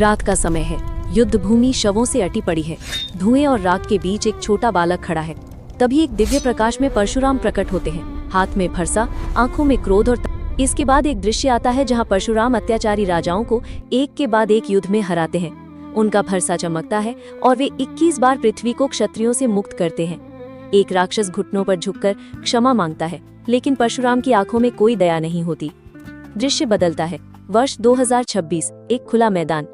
रात का समय है। युद्ध भूमि शवों से अटी पड़ी है। धुएं और राख के बीच एक छोटा बालक खड़ा है। तभी एक दिव्य प्रकाश में परशुराम प्रकट होते हैं, हाथ में फरसा, आंखों में क्रोध और इसके बाद एक दृश्य आता है जहां परशुराम अत्याचारी राजाओं को एक के बाद एक युद्ध में हराते हैं। उनका फरसा चमकता है और वे 21 बार पृथ्वी को क्षत्रियों से मुक्त करते हैं। एक राक्षस घुटनों पर झुककर क्षमा मांगता है, लेकिन परशुराम की आंखों में कोई दया नहीं होती। दृश्य बदलता है। वर्ष 2026, एक खुला मैदान।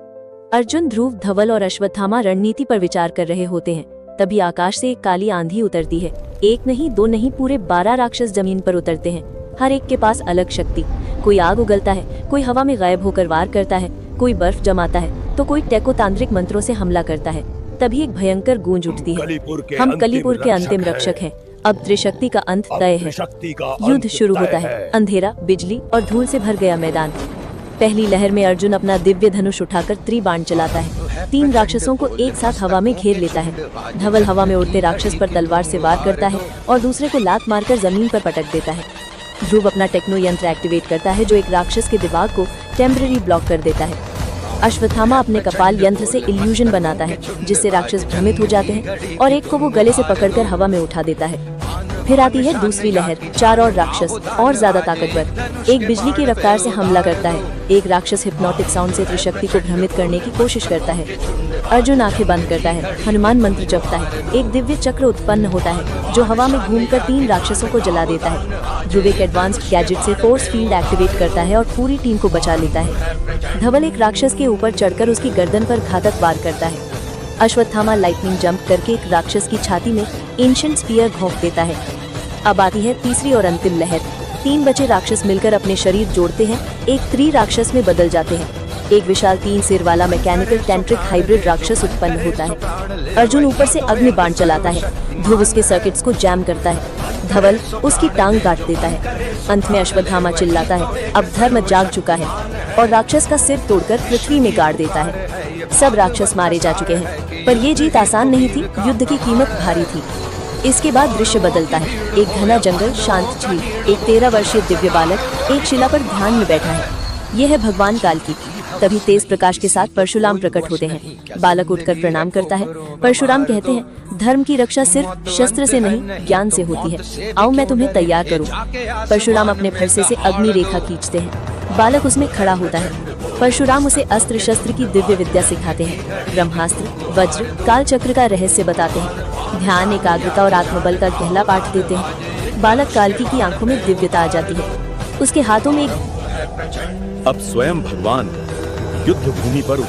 अर्जुन, ध्रुव, धवल और अश्वत्थामा रणनीति पर विचार कर रहे होते हैं। तभी आकाश से एक काली आंधी उतरती है। एक नहीं, दो नहीं, पूरे 12 राक्षस जमीन पर उतरते हैं। हर एक के पास अलग शक्ति। कोई आग उगलता है, कोई हवा में गायब होकर वार करता है, कोई बर्फ जमाता है, तो कोई टेकोतांत्रिक मंत्रों से हमला करता है। तभी एक भयंकर गूंज उठती है, हम कलीपुर के अंतिम रक्षक हैं। अब त्रिशक्ति का अंत तय है। युद्ध शुरू होता है। अंधेरा, बिजली और धूल से भर गया मैदान। पहली लहर में अर्जुन अपना दिव्य धनुष उठाकर त्रिबाण चलाता है। 3 राक्षसों को एक साथ हवा में घेर लेता है। धवल हवा में उड़ते राक्षस पर तलवार से वार करता है और दूसरे को लात मारकर जमीन पर पटक देता है। ध्रुव अपना टेक्नो यंत्र एक्टिवेट करता है, जो एक राक्षस के दिमाग को टेम्पररी ब्लॉक कर देता है। अश्वत्थामा अपने कपाल यंत्र से इल्यूजन बनाता है, जिससे राक्षस भ्रमित हो जाते हैं और एक को वो गले से पकड़कर हवा में उठा देता है। फिर आती है दूसरी लहर। 4 और राक्षस, और ज्यादा ताकतवर। एक बिजली की रफ्तार से हमला करता है। एक राक्षस हिप्नोटिक साउंड से त्रिशक्ति को भ्रमित करने की कोशिश करता है। अर्जुन आंखें बंद करता है, हनुमान मंत्र जपता है। एक दिव्य चक्र उत्पन्न होता है, जो हवा में घूमकर 3 राक्षसों को जला देता है। ध्रुव एक एडवांस्ड गैजेट से फोर्स फील्ड एक्टिवेट करता है और पूरी टीम को बचा लेता है। धवल एक राक्षस के ऊपर चढ़कर उसकी गर्दन पर घातक वार करता है। अश्वत्थामा लाइटनिंग जंप करके एक राक्षस की छाती में एंशिएंट स्पीयर घोंप देता है। अब आती है तीसरी और अंतिम लहर। 3 बचे राक्षस मिलकर अपने शरीर जोड़ते हैं, एक त्रि राक्षस में बदल जाते हैं। एक विशाल 3 सिर वाला मैकेनिकल टेंट्रिक हाइब्रिड राक्षस उत्पन्न होता है। अर्जुन ऊपर से अग्नि बाण चलाता है। ध्रुव उसके सर्किट्स को जैम करता है। धवल उसकी टांग काट देता है। अंत में अश्वत्थामा चिल्लाता है, अब धर्म जाग चुका है, और राक्षस का सिर तोड़कर पृथ्वी में गाड़ देता है। सब राक्षस मारे जा चुके हैं, पर ये जीत आसान नहीं थी। युद्ध की कीमत भारी थी। इसके बाद दृश्य बदलता है। एक घना जंगल, शांत झील, एक 13 वर्षीय दिव्य बालक एक शिला पर ध्यान में बैठा है। यह है भगवान काल्की। तभी तेज प्रकाश के साथ परशुराम प्रकट होते हैं। बालक उठकर प्रणाम करता है। परशुराम कहते हैं, धर्म की रक्षा सिर्फ शस्त्र से नहीं, ज्ञान से होती है। आओ मैं तुम्हें तैयार करूं। परशुराम अपने फरसे से अग्नि रेखा खींचते हैं। बालक उसमें खड़ा होता है। परशुराम उसे अस्त्र शस्त्र की दिव्य विद्या सिखाते हैं। ब्रह्मास्त्र, वज्र, काल चक्र का रहस्य बताते हैं। ध्यान, एकाग्रता और आत्मबल का गहरा पाठ देते हैं। बालक काल्की की आंखों में दिव्यता आ जाती है। उसके हाथों में अब स्वयं भगवान युद्ध भूमि पर